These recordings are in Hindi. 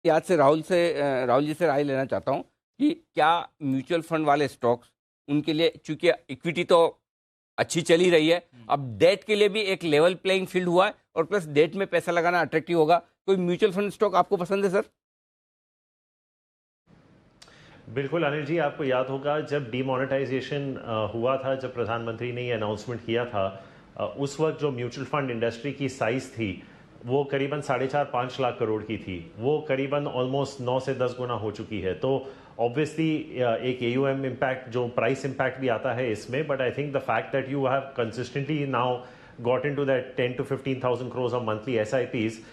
एहतियात से राहुल जी से राय लेना चाहता हूँ कि क्या म्यूचुअल फंड वाले स्टॉक्स उनके लिए, चूंकि इक्विटी तो अच्छी चली रही है, अब डेट के लिए भी एक लेवल प्लेइंग फील्ड हुआ है और प्लस डेट में पैसा लगाना अट्रैक्टिव होगा, कोई म्यूचुअल फंड स्टॉक आपको पसंद है सर? बिल्कुल अनिल जी, आपको याद होगा जब डीमोनेटाइजेशन हुआ था, जब प्रधानमंत्री ने ये अनाउंसमेंट किया था, उस वक्त जो म्यूचुअल फंड इंडस्ट्री की साइज थी वो करीबन 4.5-5 लाख करोड़ की थी। वो करीबन ऑलमोस्ट 9 से 10 गुना हो चुकी है। तो ऑब्वियसली एक AUM इम्पैक्ट, जो प्राइस इम्पैक्ट भी आता है इसमें, but I think the fact that you have consistently now got into that 10 to 15,000 crores of monthly SIPs,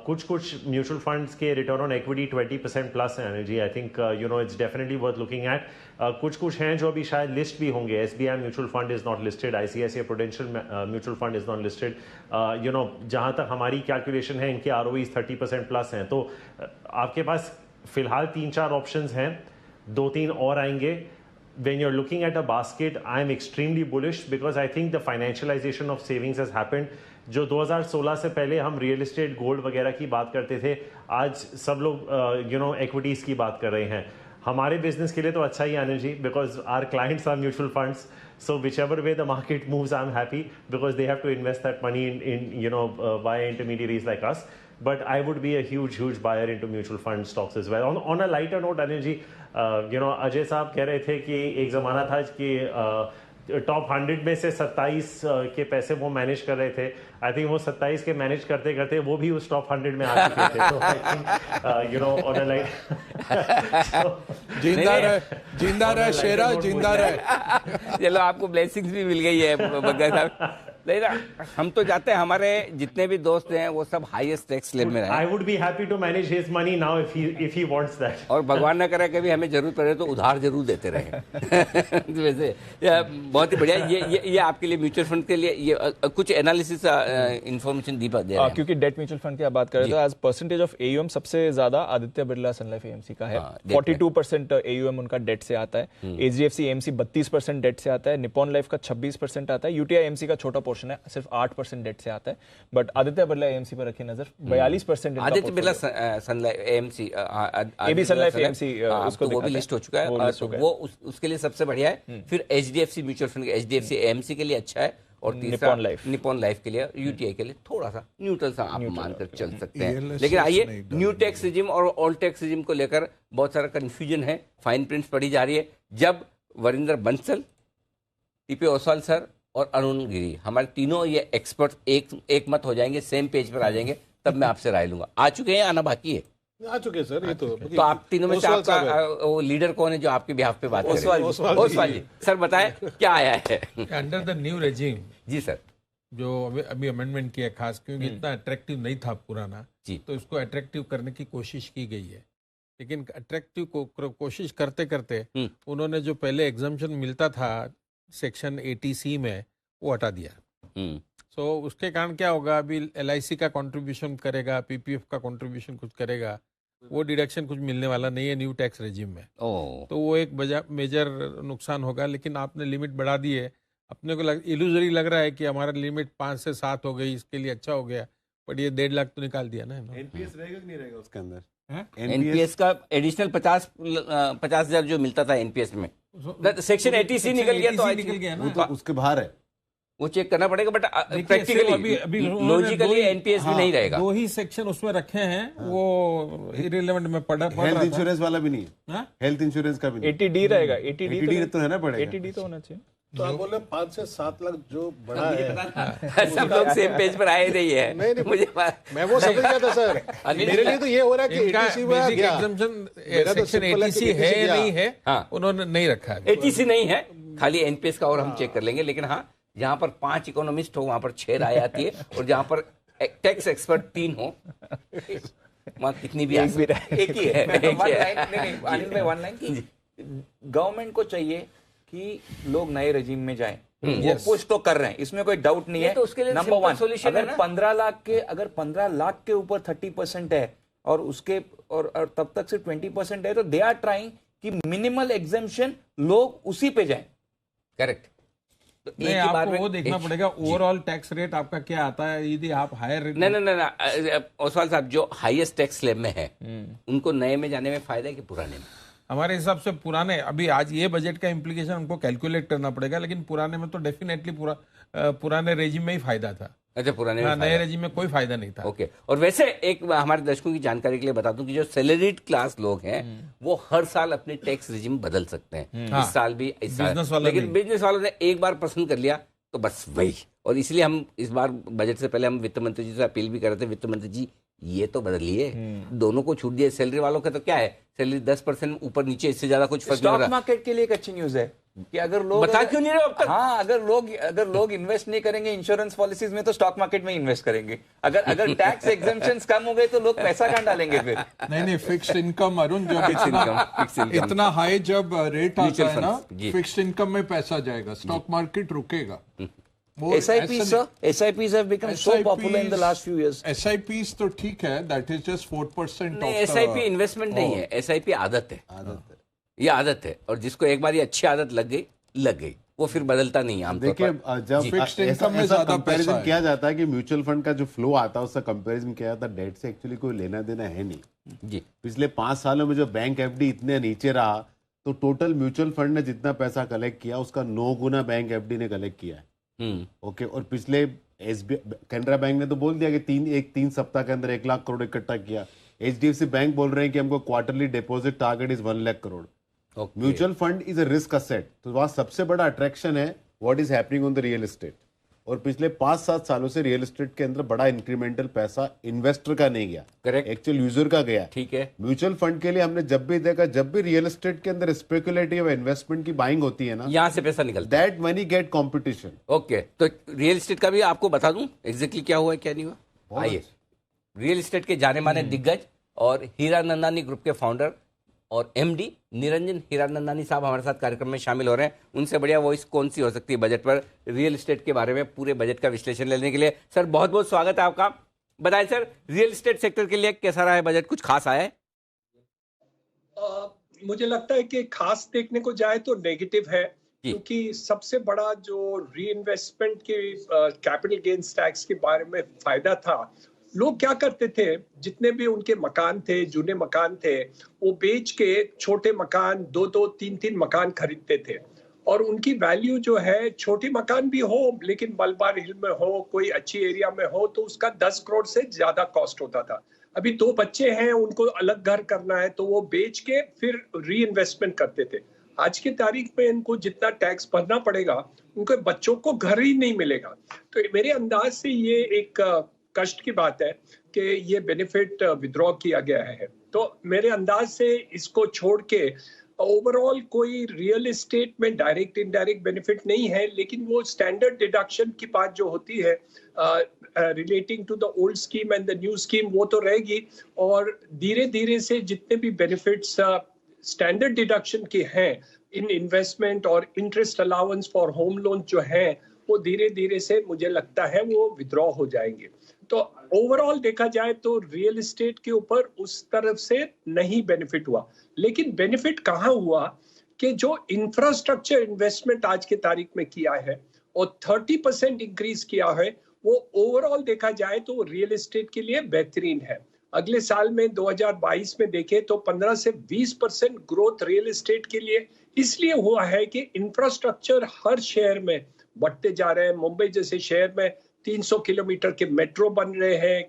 कुछ म्यूचुअल फंड्स के रिटर्न ऑन इक्विटी 20% प्लस है energy. I think it's definitely worth looking at. कुछ हैं जो अभी शायद लिस्ट भी होंगे। SBI mutual fund is not listed, ICICI Prudential mutual fund is not listed. जहां तक हमारी कैलकुलेशन है, इनके ROEs 30% प्लस हैं। तो आपके पास फिलहाल 3-4 ऑप्शंस हैं, 2-3 और आएंगे। When you're looking at a basket, I am extremely bullish because I think the financialization of savings has happened. जो 2016 से पहले हम रियल एस्टेट, गोल्ड वगैरह की बात करते थे, आज सब लोग इक्विटीज की बात कर रहे हैं। हमारे बिजनेस के लिए तो अच्छा ही Anil ji, because our clients are mutual funds, so whichever way the market moves, I'm happy because they have to invest that money in via intermediaries like us. But I would be a huge buyer into mutual fund stocks as well. On a lighter note, Anil ji, Ajay साहब कह रहे थे कि एक ज़माना था कि टॉप 100 में से 27 के पैसे वो मैनेज कर रहे थे। आई थिंक वो 27 के मैनेज करते करते वो भी उस टॉप 100 में आ चुके थे। तो I think on a light, जिंदा रहे शेरा, जिंदा रहे। चलो, आपको ब्लेसिंग्स भी मिल गई है बग्गा साहब। नहीं ना, हम तो जाते हैं, हमारे जितने भी दोस्त हैं वो सब हाईएस्ट टैक्स स्लैब में रहे। I would be happy to manage his money now if he wants that. और भगवान न करे कभी हमें जरूरत पड़े तो उधार जरूर देते रहे। वैसे बहुत ही बढ़िया। ये आपके लिए म्यूचुअल फंड के लिए ये कुछ एनालिसिस इन्फॉर्मेशन दी दे रहे हैं, क्योंकि डेट म्यूचुअल फंड की आप बात करें तो एज परसेंटेज ऑफ AUM सबसे ज्यादा आदित्य बिरला सन लाइफ AMC का है। 42% AUM उनका डेट से आता है। HDFC AMC 32% डेट से आता है। निपॉन लाइफ का 26% आता है। UTI AMC का छोटा पोर्शन है, सिर्फ 8% डेट से आता है। बट आदित्य बिरला AMC पर रखी नजर, 42% आदित्य बिरला सन लाइफ AMC, AB सन लाइफ AMC उसको वो भी लिस्ट हो चुका है, वो उसके लिए सबसे बढ़िया है। फिर HDFC mutual fund, HDFC AMC के लिए अच्छा है, और तीसरा निपॉन लाइफ के लिए, UTI के लिए थोड़ा सा न्यूट्रल सा आप मानकर चल सकते हैं। लेकिन आइए, न्यू टैक्स रिजिम और ओल्ड टैक्स रिजिम को लेकर बहुत सारा कंफ्यूजन है, फाइन प्रिंट्स पढ़ी जा रही है। जब वरिंदर बंसल, TP ओसवाल सर और अरुण गिरी, हमारे तीनों ये एक्सपर्ट एक मत हो जाएंगे, सेम पेज पर आ जाएंगे, तब मैं आपसे राय लूंगा। आ चुके हैं, आना बाकी है? आ चुके हैं सर। ये तो आप तीनों में से आपका वो लीडर कौन है जो आपके बिहाफ पे बात करे? ओसवाल जी, सर बताएं क्या आया है अंडर द न्यू रेजिम। जी सर, जो अभी अमेंडमेंट किया खास, क्योंकि इतना अट्रैक्टिव नहीं था पुराना जी, तो इसको अट्रैक्टिव करने की कोशिश की गई है। लेकिन अट्रैक्टिव को कोशिश करते करते उन्होंने जो पहले एग्जम्पशन मिलता था सेक्शन 80C में, वो हटा दिया। सो उसके कारण क्या होगा, अभी LIC का कंट्रीब्यूशन करेगा, PPF का कंट्रीब्यूशन कुछ करेगा, वो डिडक्शन कुछ मिलने वाला नहीं है न्यू टैक्स रेजिम में। तो वो एक मेजर नुकसान होगा। लेकिन आपने लिमिट बढ़ा दी है, अपने को इल्यूजरी लग रहा है कि हमारा लिमिट 5 से 7 हो गई, इसके लिए अच्छा हो गया, बट ये 1.5 लाख तो निकाल दिया ना। NPS रहेगा कि नहीं रहेगा उसके अंदर? NPS का एडिशनल 50,000 जो मिलता था NPS में, सेक्शन 80C निकल गया, तो निकल गया ना, वो तो उसके बाहर है, वो चेक करना पड़ेगा। बट प्रैक्टिकली लॉजिकली NPS भी नहीं रहेगा। 2 ही सेक्शन उसमें रखे हैं, वो इररिलेवेंट में पढ़ हेल्थ इंश्योरेंस वाला भी नहीं है, हेल्थ इंश्योरेंस का भी नहीं। 80D रहेगा, 80D तो है ना, पड़ेगा 80D तो होना चाहिए। तो आप बोले 5 से 7 लाख जो बड़ा है, सब लोग सेम पेज पर आए नहीं है। नहीं, मुझे मैं वो समझ गया था सर। मेरे लिए तो ये हो रहा है कि 80C में आ गया। सेक्शन 80C है या नहीं है, उन्होंने नहीं रखा है। 80C नहीं है, खाली NPS का, और हम चेक कर लेंगे। लेकिन हाँ, जहां पर 5 इकोनॉमिस्ट हो वहां पर 6 राय आती है, और जहां पर टैक्स एक्सपर्ट 3 हो, वहां कितनी भी एक ही है। अनिल भाई, वन लाइन की गवर्नमेंट को चाहिए कि लोग नए रजीम में जाएं, वो पुश तो कर रहे हैं, इसमें कोई डाउट नहीं है। तो उसके लिए नंबर 1 सोल्यूशन है अगर 15 लाख के ऊपर 30% है और उसके और तब तक से 20% है, तो दे आर ट्राइंग कि मिनिमल एग्जेम्पशन लोग उसी पे जाएं। करेक्ट। तो नहीं, एक ही बार आपको में वो देखना पड़ेगा ओवरऑल टैक्स रेट आपका क्या आता है। यदि आप हायर रेट नहीं, ओसवाल साहब, जो हाईएस्ट टैक्स स्लैब में है उनको नए में जाने में फायदा है कि पुराने में? हमारे हिसाब से पुराने, अभी आज ये बजट का इम्प्लीकेशन हमको कैलकुलेट करना पड़ेगा, लेकिन पुराने में तो डेफिनेटली पुराने रेजिम में ही फायदा था। अच्छा, पुराने में नए रेजिम में कोई फायदा नहीं था। ओके। और वैसे एक हमारे दर्शकों की जानकारी के लिए बता दूं कि जो सैलरीड क्लास लोग हैं वो हर साल अपने टैक्स रिजिम बदल सकते हैं। इस साल भी, इस साल, बिजनेस वाला लेकिन बिजनेस वालों ने एक बार पसंद कर लिया तो बस वही। और इसलिए हम इस बार बजट से पहले हम वित्त मंत्री जी से अपील भी कर रहे थे, वित्त मंत्री जी ये तो बदलिए, दोनों को छूट दिए। सैलरी वालों का तो क्या है, सैलरी 10% ऊपर नीचे, इससे ज्यादा कुछ फर्क नहीं हो स्टॉक रहा। मार्केट के लिए एक अच्छी न्यूज है कि अगर लोग बता क्यों नहीं रहे अब तक? हाँ, अगर लोग इन्वेस्ट नहीं करेंगे इंश्योरेंस पॉलिसीज में तो स्टॉक मार्केट में इन्वेस्ट करेंगे। अगर टैक्स एग्जेम्पशंस कम हो गए तो लोग पैसा कहाँ डालेंगे फिर? नहीं, फिक्स्ड इनकम अरुण, जब इतना हाई जब रेट आता है ना, फिक्स्ड इनकम में पैसा जाएगा, स्टॉक मार्केट रुकेगा। SIPs have become so popular in the last few years. SIPs तो ठीक है, that is just 4% नहीं, SIP इन्वेस्टमेंट नहीं है, SIP आदत है। ये आदत है, और जिसको एक बार ये अच्छी आदत लग गई वो फिर बदलता नहीं है आमतौर देखिए, पर। जब फिक्स्ड इनकम में ऐसा ज्यादा कंपैरिजन पैसा किया जाता है कि म्यूचुअल फंड का जो फ्लो आता है उसका कंपैरिजन किया जाता है, डेट से एक्चुअली कोई लेना देना है नहीं जी। पिछले 5 सालों में जो बैंक FD इतने नीचे रहा, तो टोटल म्यूचुअल फंड ने जितना पैसा कलेक्ट किया उसका 9 गुना बैंक FD ने कलेक्ट किया है। ओके। और पिछले कैनरा बैंक ने तो बोल दिया कि 3 सप्ताह के अंदर 1 लाख करोड़ इकट्ठा किया। HDFC बैंक बोल रहे हैं कि हमको quarterly deposit target is 1 lakh crore. Mutual fund is a risk asset, तो वहां सबसे बड़ा अट्रैक्शन है what is happening on the real estate. और पिछले 5-7 सालों से रियल एस्टेट के अंदर बड़ा इंक्रीमेंटल पैसा इन्वेस्टर का नहीं गया, करेक्ट, एक्चुअल यूजर का गया। ठीक है। म्यूचुअल फंड के लिए हमने जब भी देखा, जब भी रियल एस्टेट के अंदर स्पेकुलेटिव इन्वेस्टमेंट की बाइंग होती है ना, यहाँ से पैसा निकलता that money get competition. Okay, तो रियल एस्टेट का भी आपको बता दूं एग्जैक्टली क्या हुआ है क्या नहीं हुआ। आइए, रियल एस्टेट के जाने माने दिग्गज और हीरानंदानी ग्रुप के फाउंडर और MD निरंजन हीरानंदानी साहब हमारे साथ कार्यक्रम में शामिल हो रहे हैं। उनसे बढ़िया वॉइस कौन सी हो सकती है बजट पर, रियल एस्टेट के बारे में पूरे बजट का विश्लेषण लेने के लिए। सर बहुत बहुत स्वागत है आपका। बताएं सर, रियल एस्टेट सेक्टर के लिए कैसा रहा है बजट, कुछ खास आया है? मुझे लगता है कि खास देखने को जाए तो नेगेटिव है, क्योंकि सबसे बड़ा जो री इन्वेस्टमेंट के कैपिटल गेन्स टैक्स के बारे में फायदा था, लोग क्या करते थे, जितने भी उनके मकान थे, जूने मकान थे, वो बेच के छोटे मकान 2-2, 3-3 मकान खरीदते थे। और उनकी वैल्यू जो है, छोटी मकान भी हो लेकिन मलबार हिल में हो, कोई अच्छी एरिया में हो, तो उसका 10 करोड़ से ज्यादा कॉस्ट होता था। अभी 2 बच्चे हैं, उनको अलग घर करना है, तो वो बेच के फिर री इन्वेस्टमेंट करते थे। आज की तारीख में इनको जितना टैक्स भरना पड़ेगा, उनके बच्चों को घर ही नहीं मिलेगा। तो मेरे अंदाज से ये एक कष्ट की बात है कि ये बेनिफिट विड्रॉ किया गया है। तो मेरे अंदाज से इसको छोड़ के ओवरऑल कोई रियल एस्टेट में डायरेक्ट इनडायरेक्ट बेनिफिट नहीं है, लेकिन वो स्टैंडर्ड डिडक्शन की बात जो होती है relating to the old scheme and the new scheme, वो तो रहेगी। और धीरे धीरे से जितने भी बेनिफिट्स स्टैंडर्ड डिडक्शन के हैं इन इन्वेस्टमेंट और interest allowance for home loan जो है, वो धीरे धीरे से मुझे लगता है वो विड्रॉ हो जाएंगे। तो ओवरऑल देखा जाए तो रियल एस्टेट के ऊपर उस तरफ से नहीं बेनिफिट हुआ, लेकिन बेनिफिट कहाँ हुआ कि जो इंफ्रास्ट्रक्चर इन्वेस्टमेंट आज की तारीख में किया है और 30% इंक्रीज किया है, वो ओवरऑल देखा जाए तो रियल एस्टेट के लिए बेहतरीन है। अगले साल में 2022 में देखें तो 15 से 20% ग्रोथ रियल एस्टेट के लिए इसलिए हुआ है कि इंफ्रास्ट्रक्चर हर शहर में बढ़ते जा रहे हैं। मुंबई जैसे शहर में 300 किलोमीटर के मेट्रो बन रहे हैं,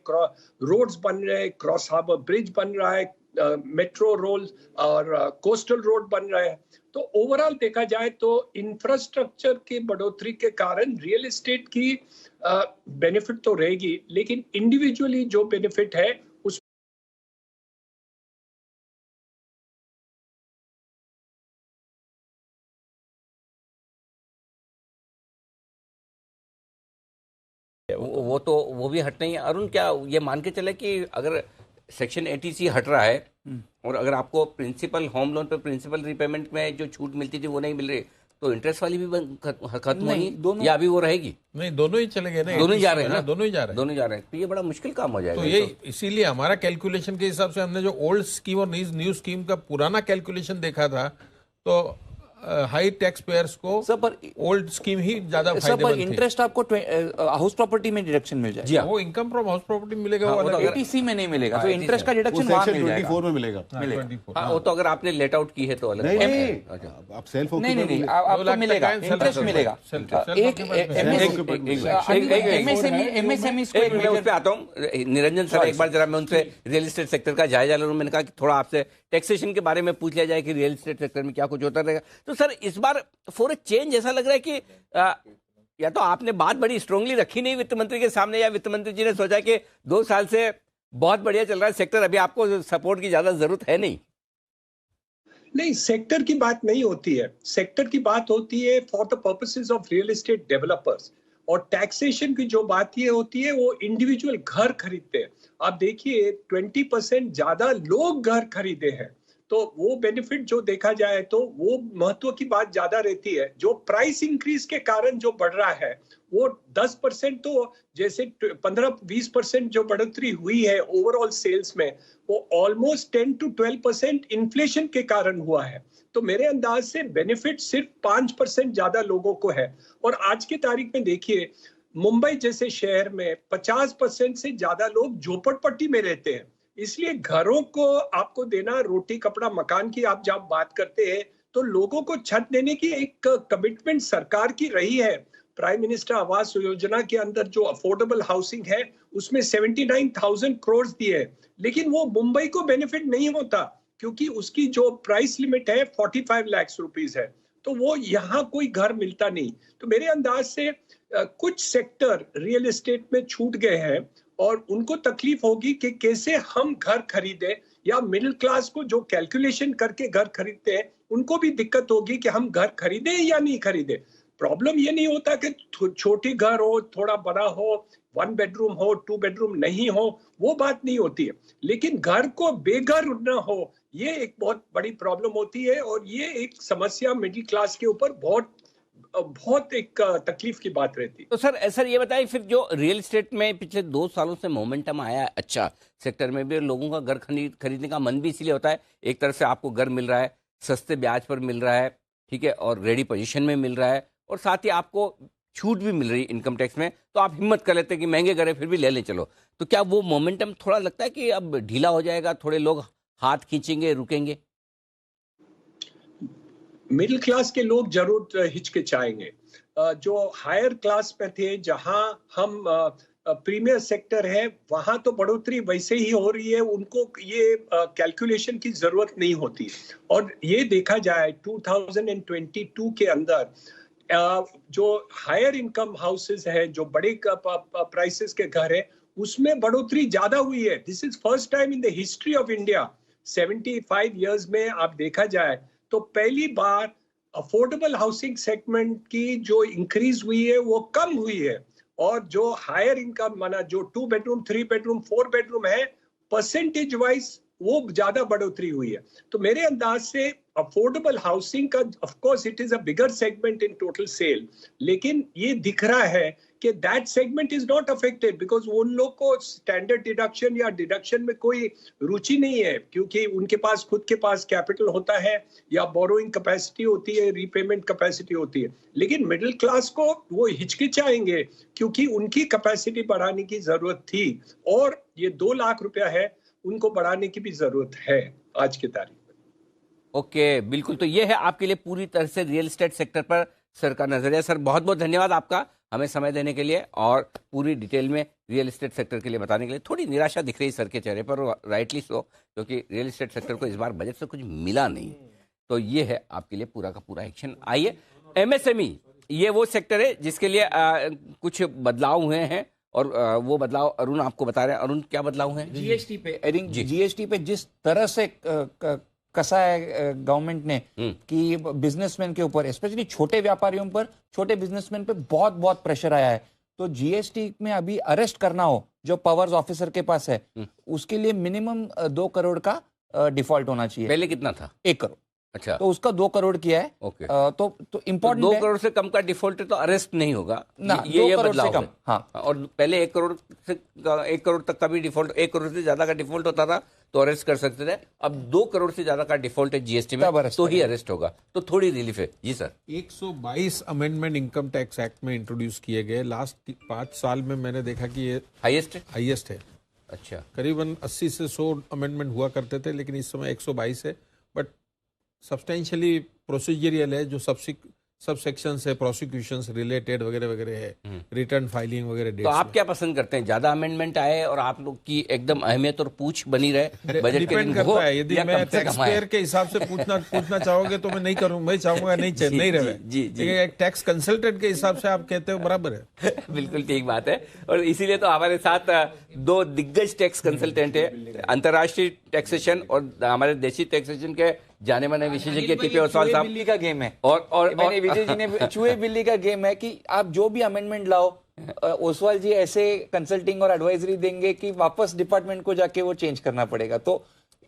रोड्स बन रहे हैं, क्रॉस हार्बर ब्रिज बन रहा है, मेट्रो रोड और कोस्टल रोड बन रहे हैं। तो ओवरऑल देखा जाए तो इंफ्रास्ट्रक्चर के बढ़ोतरी के कारण रियल एस्टेट की बेनिफिट तो रहेगी, लेकिन इंडिविजुअली जो बेनिफिट है उस वो भी हट नहीं है। अरुण, क्या ये मान के चले कि अगर सेक्शन 80C हट रहा है और अगर आपको प्रिंसिपल होम लोन पे प्रिंसिपल रिपेमेंट में जो छूट मिलती थी वो नहीं मिल रही, तो इंटरेस्ट वाली भी खत्म होगी या अभी वो रहेगी? नहीं, दोनों ही चले गए ना, दोनों ही जा रहे हैं ना, दोनों ही जा रहे हैं। तो ये बड़ा मुश्किल काम हो जाएगा। तो ये इसीलिए हमारा कैलकुलेशन के हिसाब से हमने जो ओल्ड स्कीम और न्यू स्कीम का पुराना कैलकुलेशन देखा था, तो हाई टैक्स पेयर्स को सर पर ओल्ड स्कीम ही ज्यादा सर पर फायदेमंद थे। इंटरेस्ट आपको हाउस प्रॉपर्टी में डिडक्शन मिल जाएगा। वो इनकम फ्रॉम हाउस प्रॉपर्टी मिलेगा, वो अलग है। एटीसी में नहीं मिलेगा, तो इंटरेस्ट का डिडक्शन वहां सेक्शन मिल जाएगा। 24 में मिलेगा। हाँ, वो तो अगर आपने लेट आउट की है तो अलग नहीं बात है। नहीं, आप सेल्फ नहीं नहीं नहीं, ऑक्यूपेंट आपको मिलेगा, इंटरेस्ट मिलेगा। एक एमएसएमई को मैं उस पे आता हूँ। निरंजन सर, एक बार जरा मैं उनसे रियल एस्टेट सेक्टर का जायजा लूँ। मैंने कहा कि थोड़ा आपसे टैक्सेशन के बारे में पूछ लिया जाए कि रियल एस्टेट सेक्टर में क्या कुछ होता रहेगा। तो सर इस बार फॉर ए चेंज ऐसा लग रहा है कि या तो आपने बात बड़ी स्ट्रांगली रखी नहीं वित्त मंत्री के सामने, या वित्त मंत्री जी ने सोचा कि 2 साल से बहुत बढ़िया चल रहा है सेक्टर, अभी आपको सपोर्ट की ज्यादा जरूरत है नहीं। नहीं, सेक्टर की बात नहीं होती है। सेक्टर की बात होती है for the purposes of real estate developers. और टैक्सेशन की जो बात ये होती है वो इंडिविजुअल घर खरीदते हैं। आप देखिए 20% ज्यादा लोग घर खरीदे हैं, तो वो बेनिफिट जो देखा जाए तो वो महत्व की बात ज्यादा रहती है। जो प्राइस इंक्रीज के कारण जो बढ़ रहा है वो 10% तो जैसे 15-20% जो बढ़ोतरी हुई है ओवरऑल सेल्स में, वो ऑलमोस्ट 10 to 12% इन्फ्लेशन के कारण हुआ है। तो मेरे अंदाज से बेनिफिट सिर्फ 5% ज्यादा लोगों को है। और आज की तारीख में देखिए, मुंबई जैसे शहर में 50% से ज्यादा लोग झोपड़पट्टी में रहते हैं। इसलिए घरों को आपको देना, रोटी कपड़ा मकान की आप जब बात करते हैं तो लोगों को छत देने की एक कमिटमेंट सरकार की रही है। प्राइम मिनिस्टर आवास योजना के अंदर जो अफोर्डेबल हाउसिंग है उसमें 79,000 करोड़ दिए, लेकिन वो मुंबई को बेनिफिट नहीं होता क्योंकि उसकी जो प्राइस लिमिट है 45 लाख रुपीस है, तो वो यहाँ कोई घर मिलता नहीं। तो मेरे अंदाज से कुछ सेक्टर रियल एस्टेट में छूट गए हैं और उनको तकलीफ होगी कि कैसे हम घर खरीदे, या मिडिल क्लास को जो कैलकुलेशन करके घर खरीदते हैं उनको भी दिक्कत होगी कि हम घर खरीदे या नहीं खरीदे। प्रॉब्लम ये नहीं होता कि छोटी घर हो, थोड़ा बड़ा हो, 1 बेडरूम हो, 2 बेडरूम नहीं हो, वो बात नहीं होती है, लेकिन घर को बेघर न हो, ये एक बहुत बड़ी प्रॉब्लम होती है। और ये एक समस्या मिडिल क्लास के ऊपर बहुत एक तकलीफ की बात रहती है। तो सर ये बताइए, फिर जो रियल एस्टेट में पिछले 2 सालों से मोमेंटम आया है अच्छा सेक्टर में भी, लोगों का घर खरीदने का मन भी इसलिए होता है, एक तरफ से आपको घर मिल रहा है, सस्ते ब्याज पर मिल रहा है, ठीक है, और रेडी पोजीशन में मिल रहा है, और साथ ही आपको छूट भी मिल रही है इनकम टैक्स में, तो आप हिम्मत कर लेते हैं कि महंगे घर है फिर भी ले लें चलो। तो क्या वो मोमेंटम थोड़ा लगता है कि अब ढीला हो जाएगा, थोड़े लोग हाथ खींचेंगे, रुकेंगे? मिडिल क्लास के लोग जरूर हिचकिचाएंगे। जो हायर क्लास में थे, जहां हम प्रीमियर सेक्टर है, वहां तो बढ़ोतरी वैसे ही हो रही है, उनको ये कैलकुलेशन की जरूरत नहीं होती। और ये देखा जाए 2022 के अंदर जो हायर इनकम हाउसेस है, जो बड़े प्राइसेस के घर है, उसमें बढ़ोतरी ज्यादा हुई है। This is first time in the history of India, 75 years में आप देखा जाए तो पहली बार अफोर्डेबल हाउसिंग सेगमेंट की जो इंक्रीज हुई है वो कम हुई है, और जो हायर इनकम माना जो 2 बेडरूम, 3 बेडरूम, 4 बेडरूम है, परसेंटेज वाइज वो ज्यादा बढ़ोतरी हुई है। तो मेरे अंदाज से अफोर्डेबल हाउसिंग का, of course it is a bigger segment in total sale, लेकिन ये दिख रहा है कि that segment is not affected because उन लोग को स्टैंडर्ड डिडक्शन या डिडक्शन में कोई रुचि नहीं है, क्योंकि उनके पास खुद के पास कैपिटल होता है या बोरोइंग कैपेसिटी होती है, रीपेमेंट कैपेसिटी होती है। लेकिन मिडिल क्लास को वो हिचकिचाएंगे क्योंकि उनकी कैपेसिटी बढ़ाने की जरूरत थी, और ये 2 लाख रुपया है, उनको बढ़ाने की भी जरूरत है आज की तारीख में। ओके, बिल्कुल। तो ये है आपके लिए पूरी तरह से रियल एस्टेट सेक्टर पर सर का नजरिया। सर बहुत बहुत धन्यवाद आपका हमें समय देने के लिए और पूरी डिटेल में रियल एस्टेट सेक्टर के लिए बताने के लिए। थोड़ी निराशा दिख रही सर के चेहरे पर, राइटली सो, क्योंकि रियल एस्टेट सेक्टर को इस बार बजट से कुछ मिला नहीं। तो ये है आपके लिए पूरा का पूरा एक्शन। आइए, एमएसएमई ये वो सेक्टर है जिसके लिए कुछ बदलाव हुए हैं, और वो बदलाव अरुण आपको बता रहे हैं। अरुण, क्या बदलाव है? जीएसटी पे, आई थिंक जीएसटी पे जिस तरह से कसा है गवर्नमेंट ने कि बिजनेसमैन के ऊपर, स्पेशली छोटे व्यापारियों पर, छोटे बिजनेसमैन पे बहुत बहुत प्रेशर आया है। तो जीएसटी में अभी अरेस्ट करना हो जो पावर्स ऑफिसर के पास है, उसके लिए मिनिमम 2 करोड़ का डिफॉल्ट होना चाहिए। पहले कितना था? 1 करोड़। अच्छा, तो उसका 2 करोड़ किया है। ओके। तो इम्पोर्टेंट 2 करोड़ से कम का डिफॉल्ट है तो अरेस्ट नहीं होगा ना, ये 2 करोड़ बदलाव से कम। है। हाँ, और पहले 1 करोड़ से 1 करोड़ तक का भी डिफॉल्ट, 1 करोड़ से ज्यादा का डिफॉल्ट होता था तो अरेस्ट कर सकते थे। अब 2 करोड़ से ज्यादा का डिफॉल्ट है जीएसटी में तो ही अरेस्ट होगा, तो थोड़ी रिलीफ है। जी sir. 122 amendment income tax act में इंट्रोड्यूस किए गए। लास्ट 5 साल में मैंने देखा कि ये हाईएस्ट है। अच्छा, करीबन 80 से 100 अमेंडमेंट हुआ करते थे, लेकिन इस समय 122 है। बट सब्सटेंशियली प्रोसीजरियल है, जो सब सेक्शन है, प्रोसिक्यूशन रिलेटेड वगैरह वगैरह है, रिटर्न फाइलिंग वगैरह। तो आप क्या पसंद करते हैं, ज्यादा अमेंडमेंट आए और आप लोग की एकदम अहमियत और पूछ बनी रहे बजट के डिपेंड दिन करता है। यदि या मैं कम से कम टैक्स आए? पेयर के हिसाब से पूछना चाहोगे तो मैं नहीं करूँ, मैं चाहूंगा नहीं रहे। जी। एक टैक्स कंसल्टेंट के हिसाब से आप कहते हो बराबर है। बिल्कुल ठीक बात है। और इसीलिए तो हमारे साथ 2 दिग्गज टैक्स कंसल्टेंट है, अंतर्राष्ट्रीय टैक्सेशन और हमारे देशी टैक्सेशन के जाने माने विशेषज्ञ टीपी ओसवाल साहब। बिल्ली का गेम है। और मैंने विजय जी ने चूहे बिल्ली का गेम है कि आप जो भी अमेंडमेंट लाओ, ओसवाल जी ऐसे कंसल्टिंग और एडवाइजरी देंगे कि वापस डिपार्टमेंट को जाके वो चेंज करना पड़ेगा। तो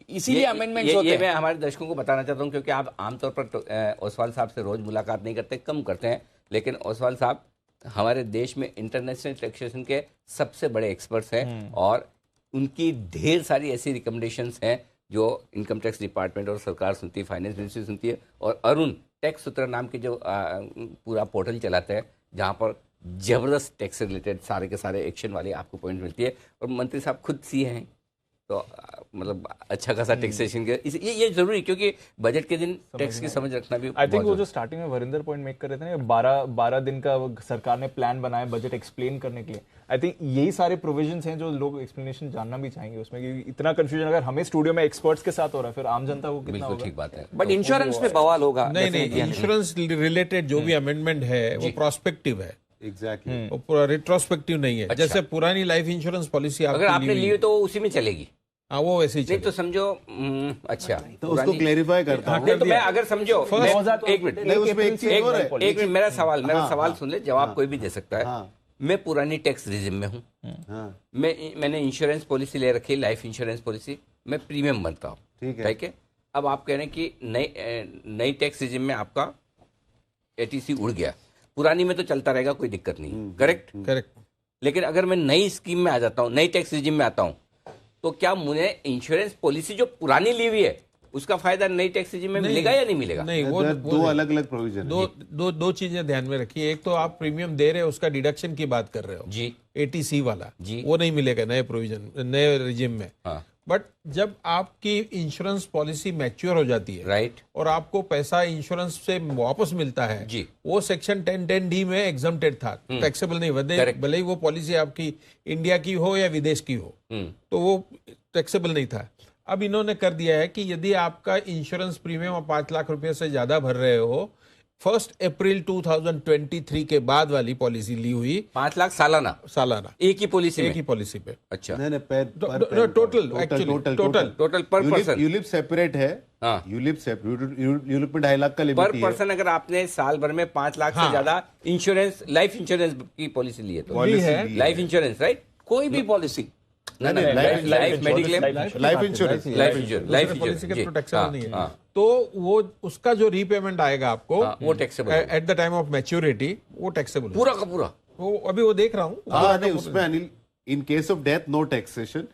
इसीलिए अमेंडमेंट्स होते हैं। मैं हमारे दर्शकों को बताना चाहता हूं, क्योंकि आप आमतौर पर ओसवाल साहब से रोज मुलाकात नहीं करते, कम करते हैं, लेकिन ओसवाल साहब हमारे देश में इंटरनेशनल टैक्सेशन के सबसे बड़े एक्सपर्ट्स हैं और उनकी ढेर सारी ऐसी रिकमेंडेशंस हैं जो इनकम टैक्स डिपार्टमेंट और सरकार सुनती है, फाइनेंस मिनिस्ट्री सुनती है। और अरुण टैक्स सूत्र नाम के जो पूरा पोर्टल चलाते हैं जहां पर जबरदस्त टैक्स से रिलेटेड सारे के सारे एक्शन वाली आपको पॉइंट मिलती है। और मंत्री साहब खुद सीए हैं, तो मतलब अच्छा खासा टैक्सेशन के ये जरूरी, क्योंकि बजट के दिन टैक्स की समझ रखना भी। आई थिंक वो जो स्टार्टिंग में वरिंदर पॉइंट मेक कर रहे थे ना, 12 दिन का सरकार ने प्लान बनाया बजट एक्सप्लेन करने के लिए। आई थिंक यही सारे प्रोविजंस हैं जो लोग एक्सप्लेनेशन जानना भी चाहेंगे उसमें, कि इतना कंफ्यूजन अगर हमें स्टूडियो में एक्सपर्ट्स के साथ हो रहा है, फिर आम जनता को कितना होगा। ठीक बात है। बट इंश्योरेंस में बवाल होगा। नहीं, इंश्योरेंस रिलेटेड जो भी अमेंडमेंट है वो प्रोस्पेक्टिव है। एग्जैक्टली, रिट्रोस्पेक्टिव नहीं है। जैसे पुरानी लाइफ इंश्योरेंस पॉलिसी अगर आपने ली हो तो उसी में चलेगी। हाँ, वो वैसे ही नहीं तो समझो अच्छा तो उसको क्लेरिफाई करता हूँ। तो मैं अगर समझो एक मिनट मेरा सवाल सुन ले, जवाब कोई भी दे सकता है। मैं पुरानी टैक्स रिजिम में हूँ, मैंने इंश्योरेंस पॉलिसी ले रखी है, लाइफ इंश्योरेंस पॉलिसी, मैं प्रीमियम भरता हूँ, ठीक है। अब आप कह रहे हैं कि नई टैक्स रिजिम में आपका एटीसी उड़ गया, पुरानी में तो चलता रहेगा, कोई दिक्कत नहीं, करेक्ट। लेकिन अगर मैं नई स्कीम में आ जाता हूँ, नई टैक्स रिजिम में आता हूँ, तो क्या मुझे इंश्योरेंस पॉलिसी जो पुरानी ली हुई है उसका फायदा नई टैक्स रिजिम में मिलेगा या नहीं मिलेगा? नहीं, वो दो अलग अलग प्रोविजन। दो चीजें ध्यान में रखिए। एक तो आप प्रीमियम दे रहे हो, उसका डिडक्शन की बात कर रहे हो जी, एटीसी वाला जी, वो नहीं मिलेगा नए प्रोविजन, नए रिजिम में। हाँ। बट जब आपकी इंश्योरेंस पॉलिसी मैच्योर हो जाती है, राइट, और आपको पैसा इंश्योरेंस से वापस मिलता है जी, वो सेक्शन 1010D में एग्जम्प्टेड था, टैक्सेबल नहीं, भले ही वो पॉलिसी आपकी इंडिया की हो या विदेश की हो, तो वो टैक्सेबल नहीं था। अब इन्होंने कर दिया है कि यदि आपका इंश्योरेंस प्रीमियम 5 लाख रुपए से ज्यादा भर रहे हो, 1 अप्रैल 2023 के बाद वाली पॉलिसी ली हुई, 5 लाख सालाना एक ही पॉलिसी पे। अच्छा, नहीं, टोटल पर पर्सन। यूलिप सेपरेट है, यूलिप में 2.5 लाख का लिमिट पर पर्सन। अगर आपने साल भर में 5 लाख से ज्यादा इंश्योरेंस, लाइफ इंश्योरेंस की पॉलिसी ली है तो लाइफ इंश्योरेंस, राइट, कोई भी policy, life mediclaim, life insurance policy के टैक्सेबल नहीं है, तो वो उसका जो रीपेमेंट आएगा आपको वो taxable at the time of maturity, वो टैक्सेबल पूरा का पूरा। वो अभी वो देख रहा हूँ। नहीं, उसमें Anil, in case of death no taxation,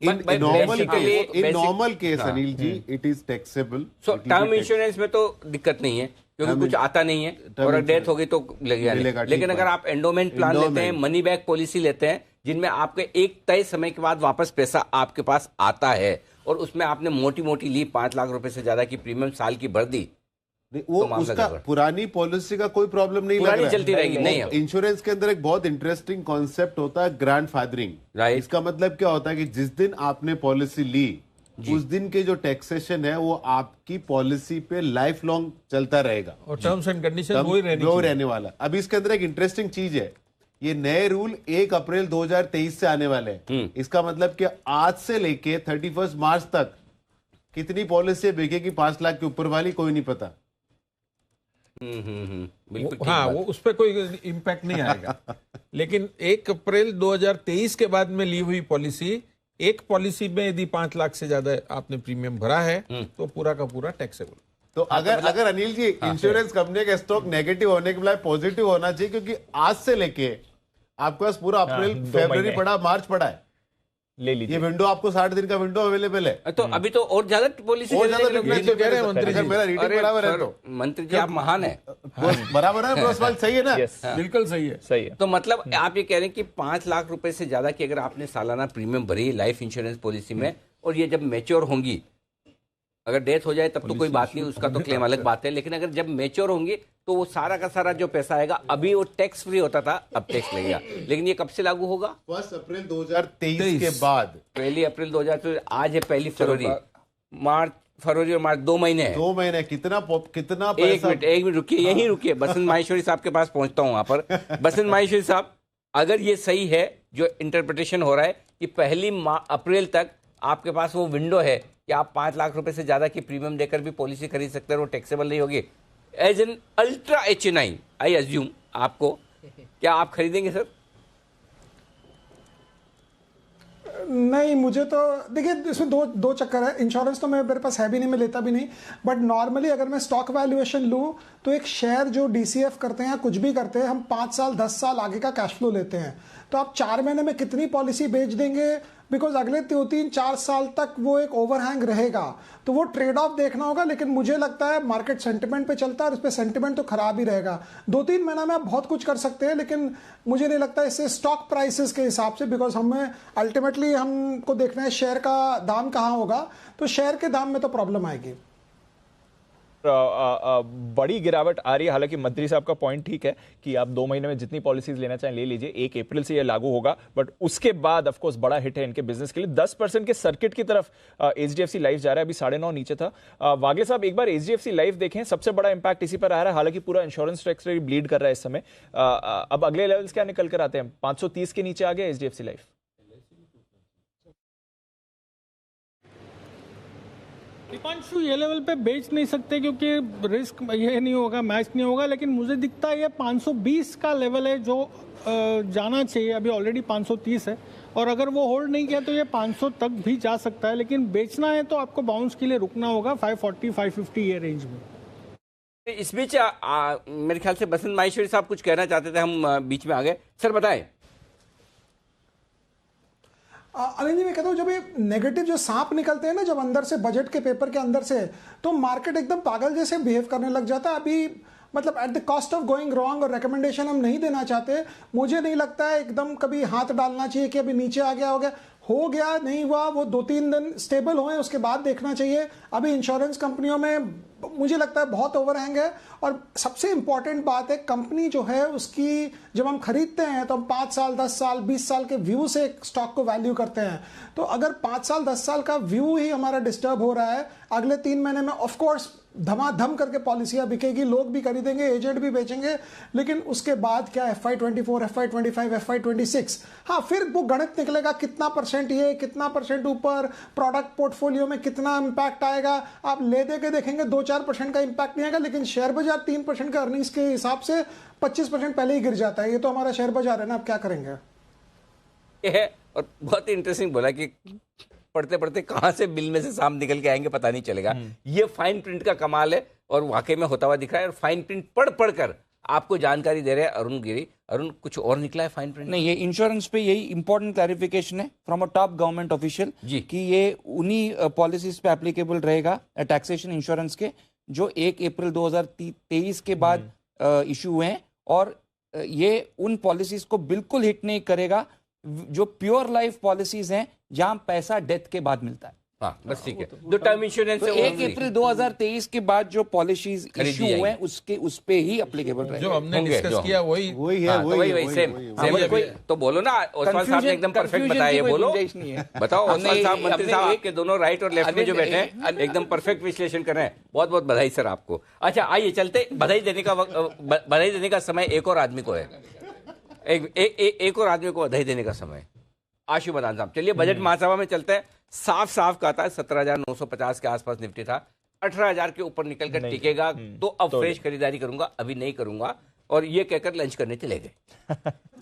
in normal case Anil ji it is taxable। Term insurance में तो दिक्कत नहीं है क्योंकि कुछ आता नहीं है, और डेथ हो गई तो लगेगा। लेकिन अगर आप एंडोमेंट प्लान लेते हैं, मनी बैक पॉलिसी लेते हैं, जिनमें आपके एक तय समय के बाद वापस पैसा आपके पास आता है, और उसमें आपने मोटी मोटी ली 5 लाख रुपए से ज्यादा की प्रीमियम साल की भर दी, वो तो उसका पुरानी पॉलिसी का कोई प्रॉब्लम नहीं, पुरानी चलती रहेगी। नहीं, इंश्योरेंस के अंदर एक बहुत इंटरेस्टिंग कॉन्सेप्ट होता है ग्रैंडफादरिंग। इसका मतलब क्या होता है कि जिस दिन आपने पॉलिसी ली उस दिन के जो टैक्सेशन है वो आपकी पॉलिसी पे लाइफ लॉन्ग चलता रहेगा, और टर्म्स एंड कंडीशन वो रहने वाला। अभी इसके अंदर एक इंटरेस्टिंग चीज है, ये नए रूल 1 अप्रैल 2023 से आने वाले हैं। इसका मतलब कि आज से लेके 31 मार्च तक कितनी पॉलिसी बिकेगी 5 लाख के ऊपर वाली, कोई नहीं पता। हाँ, वो उस पर कोई इम्पैक्ट नहीं आएगा। लेकिन 1 अप्रैल 2023 के बाद में ली हुई पॉलिसी, एक पॉलिसी में यदि 5 लाख से ज्यादा आपने प्रीमियम भरा है तो पूरा का पूरा टैक्सेबल। तो अगर अनिल जी इंश्योरेंस कंपनी का स्टॉक नेगेटिव होने के बजाय पॉजिटिव होना चाहिए, क्योंकि आज से लेके आपके पास पूरा अप्रैल फरवरी पड़ा, मार्च पड़ा है, ले लीजिए। ये विंडो आपको 60 दिन का विंडो अवेलेबल है। तो अभी तो और ज्यादा पॉलिसी और ज्यादा कह रहे हैं मंत्री जी, मेरा रीडिंग बराबर है। तो मंत्री जी आप महान है, बराबर है, सही है ना? बिल्कुल सही है, सही है। तो मतलब आप ये कह रहे हैं कि 5 लाख रुपए से ज्यादा की अगर आपने सालाना प्रीमियम भरी लाइफ इंश्योरेंस पॉलिसी में, और ये जब मैच्योर होंगी, अगर डेथ हो जाए तब तो कोई बात नहीं, उसका तो क्लेम अलग बात है, लेकिन अगर जब मैच्योर होंगी तो वो सारा का सारा जो पैसा आएगा, अभी वो टैक्स फ्री होता था, अब टैक्स लगेगा। लेकिन ये कब से लागू होगा? 1 अप्रैल 2023 के बाद। 1 अप्रैल 2023, आज है 1 फरवरी, मार्च, फरवरी और मार्च 2 महीने है। 2 महीने कितना पैसा? एक मिनट रुकिए, यहीं रुकिए, बसंत माहेश्वरी साहब के पास पहुंचता हूं वहां पर। बसंत माहेश्वरी साहब, अगर ये सही है जो इंटरप्रिटेशन हो रहा है कि 1 अप्रैल तक आपके पास वो विंडो है कि आप 5 लाख रुपए से ज्यादा की प्रीमियम देकर भी पॉलिसी खरीद सकते हैं, वो टैक्सेबल नहीं होगी, as an ultra HNI I assume आपको, क्या आप खरीदेंगे सर? नहीं, मुझे तो देखिए इसमें दो चक्कर है। इंश्योरेंस तो मेरे पास है भी नहीं, मैं लेता भी नहीं, बट नॉर्मली अगर मैं स्टॉक वैल्यूएशन लूँ तो एक शेयर जो DCF करते हैं, कुछ भी करते हैं, हम 5 साल 10 साल आगे का कैश फ्लो लेते हैं। तो आप 4 महीने में कितनी पॉलिसी बेच देंगे, बिकॉज अगले 3-4 साल तक वो एक ओवरहैंग रहेगा, तो वो ट्रेड ऑफ देखना होगा। लेकिन मुझे लगता है मार्केट सेंटिमेंट पे चलता है और इस पे सेंटिमेंट तो खराब ही रहेगा। 2-3 महीना में आप बहुत कुछ कर सकते हैं, लेकिन मुझे नहीं लगता इससे स्टॉक प्राइसेस के हिसाब से, बिकॉज हमें अल्टीमेटली हमको देखना है शेयर का दाम कहाँ होगा, तो शेयर के दाम में तो प्रॉब्लम आएगी। बड़ी गिरावट आ रही है। हालांकि मंत्री साहब का पॉइंट ठीक है कि आप 2 महीने में जितनी पॉलिसीज लेना चाहें ले लीजिए, 1 अप्रैल से ये लागू होगा, बट उसके बाद ऑफ कोर्स बड़ा हिट है इनके बिजनेस के लिए। 10% के सर्किट की तरफ HDFC लाइफ जा रहा है, अभी 9.5 नीचे था। वागले साहब एक बार HDFC लाइफ देखें, सबसे बड़ा इंपैक्ट इसी पर आ रहा है। हालांकि पूरा इंश्योरेंस सेक्टर ब्लीड कर रहा है इस समय। अब अगले लेवल्स क्या निकल कर आते हैं? 530 के नीचे आ गया HDFC लाइफ। दीपांशु, ये लेवल पे बेच नहीं सकते क्योंकि रिस्क ये नहीं होगा, मैच नहीं होगा, लेकिन मुझे दिखता है ये 520 का लेवल है जो जाना चाहिए। अभी ऑलरेडी 530 है, और अगर वो होल्ड नहीं किया तो ये 500 तक भी जा सकता है, लेकिन बेचना है तो आपको बाउंस के लिए रुकना होगा 540-550 ये रेंज में। इस बीच मेरे ख्याल से बसंत माहेश्वरी साहब कुछ कहना चाहते थे, हम बीच में आ गए। सर बताएं। अनिल जी, मैं कहता हूँ जब ये नेगेटिव जो सांप निकलते हैं ना, जब अंदर से बजट के पेपर के अंदर से, तो मार्केट एकदम पागल जैसे बिहेव करने लग जाता है। अभी मतलब at the cost of going wrong, और रिकमेंडेशन हम नहीं देना चाहते। मुझे नहीं लगता है एकदम कभी हाथ डालना चाहिए कि अभी नीचे आ गया, हो गया नहीं हुआ, वो 2-3 दिन स्टेबल हुए उसके बाद देखना चाहिए। अभी इंश्योरेंस कंपनियों में मुझे लगता है बहुत ओवरहैंग है। और सबसे इंपॉर्टेंट बात है, कंपनी जो है उसकी जब हम खरीदते हैं तो हम 5 साल 10 साल 20 साल के व्यू से स्टॉक को वैल्यू करते हैं। तो अगर 5 साल 10 साल का व्यू ही हमारा डिस्टर्ब हो रहा है, अगले 3 महीने में ऑफकोर्स धमाधम करके पॉलिसियां बिकेगी, लोग भी खरीदेंगे, एजेंट भी बेचेंगे, लेकिन उसके बाद क्या FY24, FY25, FY26, हाँ फिर वो गणित निकलेगा कितना परसेंट ये, कितना परसेंट ऊपर, प्रोडक्ट पोर्टफोलियो में कितना इंपैक्ट आएगा। आप ले दे के देखेंगे 2-4% का इंपैक्ट नहीं आएगा, लेकिन शेयर बाजार 3% का अर्निंग्स के हिसाब से 25% पहले ही गिर जाता है। ये तो हमारा शेयर बाजार है ना, आप क्या करेंगे। ये है, और बहुत ही इंटरेस्टिंग बोला कि पढ़ते पढ़ते कहां से बिल में से सांप निकल के आएंगे पता नहीं चलेगा। ये फाइन प्रिंट का कमाल है और वाकई में होता हुआ दिख रहा है। और फाइन प्रिंट पढ़ कर आपको जानकारी दे रहे हैं अरुण गिरी। अरुण, कुछ और निकला है फाइन प्रिंट? नहीं, ये इंश्योरेंस पे यही इंपॉर्टेंट क्लैरिफिकेशन है from a top government official कि ये उन्हीं पॉलिसीज पे एप्लीकेबल रहेगा टैक्सेशन इंश्योरेंस के जो 1 अप्रैल 2023 के बाद इशू हुए हैं, और ये उन पॉलिसीज को बिल्कुल हिट नहीं करेगा जो प्योर लाइफ पॉलिसीज हैं जहां पैसा डेथ के बाद मिलता है। हाँ, बस ठीक है। जो टर्म इंश्योरेंस तो 1 अप्रैल 2023 के बाद जो पॉलिसीज इशू हुए हैं उसके उस पे ही एप्लीकेबल रहेगा। जो हमने डिस्कस किया वही है, वही सेम। तो बोलो ना, ओसमान साहब ने एकदम परफेक्ट बताया। ये बोलो, बताओ ओसमान साहब, मंत्री साहब आपके दोनों राइट और लेफ्ट में जो बैठे हैं एकदम परफेक्ट विश्लेषण कर रहे हैं। बहुत बहुत बधाई सर आपको। अच्छा आइए चलते, बधाई देने का समय एक और आदमी को है, एक और आदमी को बधाई देने का समय। आशु मदान साहब, चलिए बजट महासभा में चलते हैं। साफ कहता है 17,950 के आसपास निफ्टी था, 18,000 के ऊपर निकलकर टिकेगा तो अब फ्रेश खरीदारी करूंगा, अभी नहीं करूंगा, और ये कहकर लंच करने चले गए।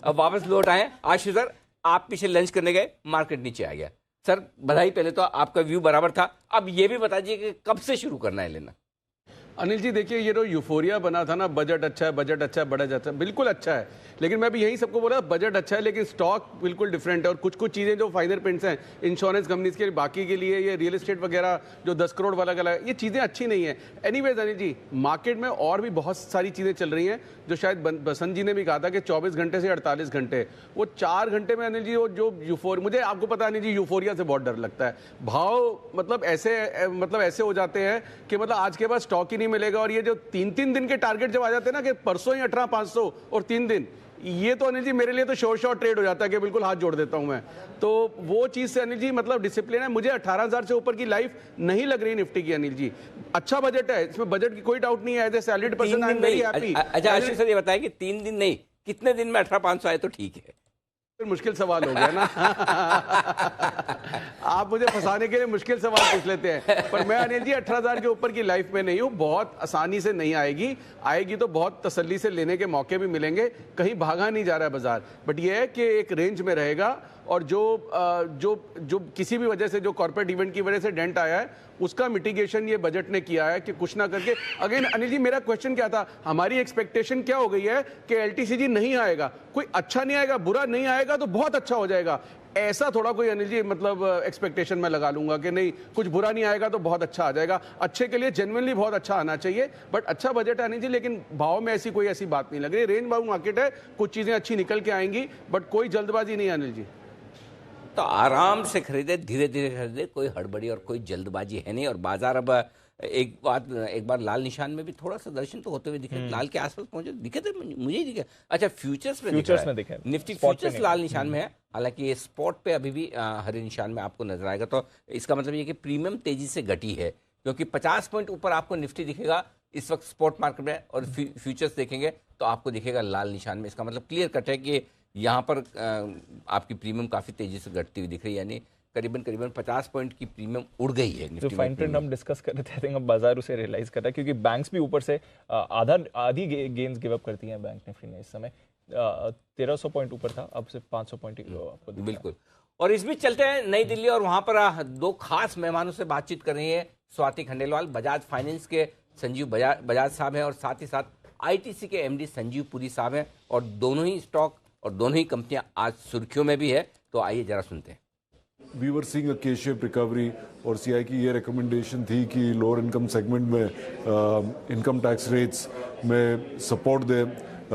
अब वापस लौट आए। आशु सर, आप पीछे लंच करने गए, मार्केट नीचे आ गया। सर बधाई, पहले तो आपका व्यू बराबर था, अब ये भी बता दीजिए कि कब से शुरू करना है लेना। अनिल जी देखिए, ये जो यूफोरिया बना था ना, बजट अच्छा है, बजट अच्छा है, बजट अच्छा है, बिल्कुल अच्छा है, लेकिन मैं भी यही सबको बोला बजट अच्छा है, लेकिन स्टॉक बिल्कुल डिफरेंट है। और कुछ कुछ चीज़ें जो फाइनर प्रिंट्स हैं इंश्योरेंस कंपनीज के, बाकी के लिए ये रियल एस्टेट वगैरह जो 10 करोड़ वाला गला, ये चीज़ें अच्छी नहीं है। एनीवेज अनिल जी, मार्केट में और भी बहुत सारी चीज़ें चल रही हैं जो शायद बसंत जी ने भी कहा था कि 24 घंटे से 48 घंटे, वो 4 घंटे में अनिल जी वो जो मुझे आपको पता है अनिल जी, यूफोरिया से बहुत डर लगता है। भाव मतलब ऐसे हो जाते हैं कि मतलब आज के बाद स्टॉक ही नहीं मिलेगा। और ये जो 3-3 दिन के टारगेट जब आ जाते हैं ना कि परसों ही 18,500 और 3 दिन, ये तो अनिल जी मेरे लिए तो शॉर्ट ट्रेड हो जाता है कि बिल्कुल हाथ जोड़ देता हूं मैं। तो वो चीज से अनिल जी मतलब डिसिप्लिन है। मुझे 18,000 से ऊपर की लाइफ नहीं लग रही निफ्टी की अनिल जी। अच्छा बजट है, इसमें बजट की कोई डाउट नहीं है। As a salaried person I am very happy. अच्छा आशीष सर, ये बताएं कि 3 दिन नहीं, कितने दिन में 18,500 आए तो ठीक है? मुश्किल सवाल हो गया ना। आप मुझे फंसाने के लिए मुश्किल सवाल पूछ लेते हैं, पर मैं अनिल जी 18,000 के ऊपर की लाइफ में नहीं हूं। बहुत आसानी से नहीं आएगी तो बहुत तसल्ली से लेने के मौके भी मिलेंगे। कहीं भागा नहीं जा रहा है बाजार, बट ये है कि एक रेंज में रहेगा। और जो किसी भी वजह से, जो कॉर्पोरेट इवेंट की वजह से डेंट आया है, उसका मिटिगेशन ये बजट ने किया है कि कुछ ना करके। अगेन अनिल जी, मेरा क्वेश्चन क्या था, हमारी एक्सपेक्टेशन क्या हो गई है कि एलटीसीजी नहीं आएगा, कोई अच्छा नहीं आएगा, बुरा नहीं आएगा तो बहुत अच्छा हो जाएगा। ऐसा थोड़ा कोई अनिल जी मतलब एक्सपेक्टेशन मैं लगा लूंगा कि नहीं कुछ बुरा नहीं आएगा तो बहुत अच्छा आ जाएगा। अच्छे के लिए जेन्युइनली बहुत अच्छा आना चाहिए, बट अच्छा बजट है अनिल जी। लेकिन भाव में ऐसी कोई बात नहीं लग रही। रेंज बाउंड मार्केट है, कुछ चीजें अच्छी निकल के आएंगी, बट कोई जल्दबाजी नहीं है अनिल जी। तो आराम से खरीदे, धीरे धीरे खरीदे, कोई हड़बड़ी और कोई जल्दबाजी है नहीं। और बाजार अब एक बार लाल निशान में भी थोड़ा सा दर्शन तो होते हुए दिखे, लाल के आसपास पहुंचे, दिखे थे मुझे ही दिखे। अच्छा, फ्यूचर्स में दिखे, निफ्टी फ्यूचर्स लाल निशान में है, हालांकि ये स्पॉट पे अभी भी हरे निशान में आपको नजर आएगा। तो इसका मतलब ये कि प्रीमियम तेजी से घटी है, क्योंकि 50 पॉइंट ऊपर आपको निफ्टी दिखेगा इस वक्त स्पॉट मार्केट में, और फ्यूचर्स देखेंगे तो आपको दिखेगा लाल निशान में। इसका मतलब क्लियर कट है कि यहाँ पर आपकी प्रीमियम काफी तेजी से घटती हुई दिख रही है, यानी करीबन 50 पॉइंट की प्रीमियम उड़ गई है। जो फाइन प्रिंट हम डिस्कस कर रहे थे, आई थिंक अब बाजार उसे रियलाइज कर रहा है, क्योंकि बैंक्स भी ऊपर से आधी गेन्स गिव अप करती हैं बैंक निफ्टी ने। इस समय 1300 पॉइंट ऊपर था, अब सिर्फ 500 पॉइंट आपको। बिल्कुल। और इस बीच चलते हैं नई दिल्ली, और वहां पर 2 खास मेहमानों से बातचीत कर रही है स्वाति खंडेलवाल, बजाज फाइनेंस के संजीव बजाज साहब हैं, और साथ ही साथ आईटीसी के एमडी संजीव पुरी साहब हैं। और दोनों ही स्टॉक और दोनों ही कंपनियां आज सुर्खियों में भी है। तो आइए जरा सुनते हैं। We were seeing a K-shaped recovery, और सीआई की ये रिकमेंडेशन थी कि लोअर इनकम सेगमेंट में इनकम टैक्स रेट्स में सपोर्ट दे।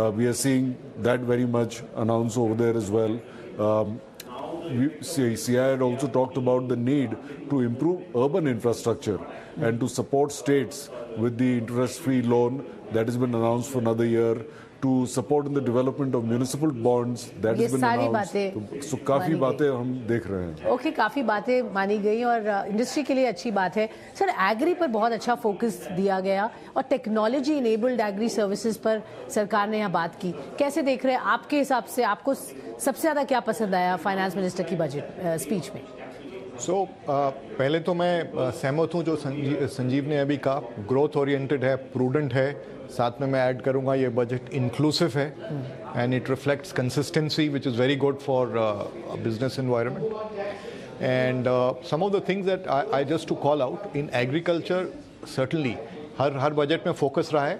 We are seeing that very much announce over there as well. CI had also talked about the need to improve urban infrastructure and to support states with the interest-free loan that has been announced for another year, to support in the development of municipal bonds that has been announced. So काफी बातें हम देख रहे हैं। ओके, काफी बातें मानी गई और इंडस्ट्री के लिए अच्छी बात है। सर, एग्री पर बहुत अच्छा फोकस दिया गया और टेक्नोलॉजी इनेबल्ड एग्री सर्विसेज पर सरकार ने यहाँ बात की। कैसे देख रहे हैं आपके हिसाब से, आपको सबसे ज्यादा क्या पसंद आया फाइनेंस मिनिस्टर की बजट स्पीच में? पहले तो मैं सहमत हूँ जो संजीव ने अभी कहा, ग्रोथ ओरिएंटेड है, प्रूडेंट है। साथ में मैं ऐड करूँगा ये बजट इंक्लूसिव है, and it reflects consistency which is very good for business environment. And some of the things that I just to call out in agriculture, certainly हर बजट में फोकस रहा है,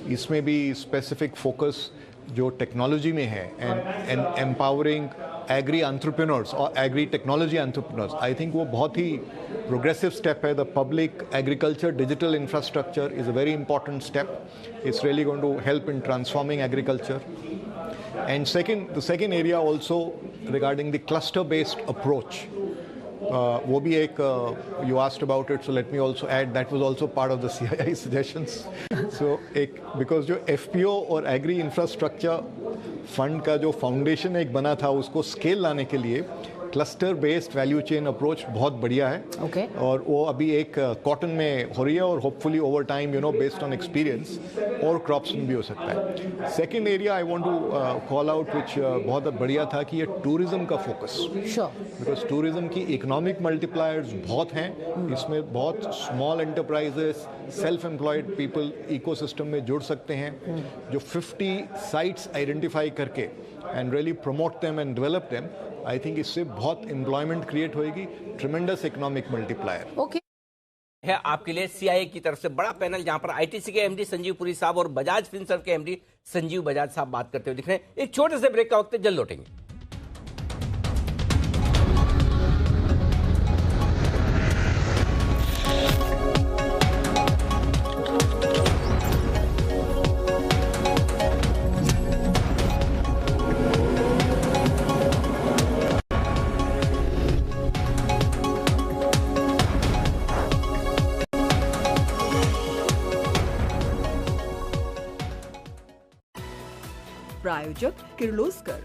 इसमें भी स्पेसिफिक फोकस जो टेक्नोलॉजी में है, एंड एम्पावरिंग एग्री एंटरप्रेन्योर्स और agri technology entrepreneurs, I think वो बहुत ही प्रोग्रेसिव स्टेप है। The public agriculture digital infrastructure is a very important step. It's really going to help in transforming agriculture. And the second area also regarding the cluster-based approach. वो भी एक, you asked about it, so let me also add that was also part of the CII suggestions. So because जो FPO और Agri Infrastructure Fund का जो फाउंडेशन एक बना था, उसको स्केल लाने के लिए cluster based value chain approach बहुत बढ़िया है। और वो अभी एक कॉटन में हो रही है, और hopefully over time based on experience और क्रॉप्स में भी हो सकता है। Second area I want to call out which बहुत बढ़िया था कि ये टूरिज्म का फोकस, बिकॉज टूरिज्म की इकोनॉमिक मल्टीप्लायर्स बहुत हैं, इसमें बहुत small enterprises, self employed people ecosystem में जुड़ सकते हैं, जो 50 साइट्स आइडेंटिफाई करके and really promote them and develop them. I think इससे बहुत एम्प्लॉयमेंट क्रिएट होएगी, ट्रिमेंडस इकोनॉमिक मल्टीप्लायर। है आपके लिए सीआईए की तरफ से बड़ा पैनल, जहां पर आईटीसी के एमडी संजीव पुरी साहब और बजाज फिनसर्व के एमडी संजीव बजाज साहब बात करते हुए दिख रहे हैं। एक छोटे से ब्रेक का वक्त है, जल्द लौटेंगे। प्रायोजक किर्लोस्कर,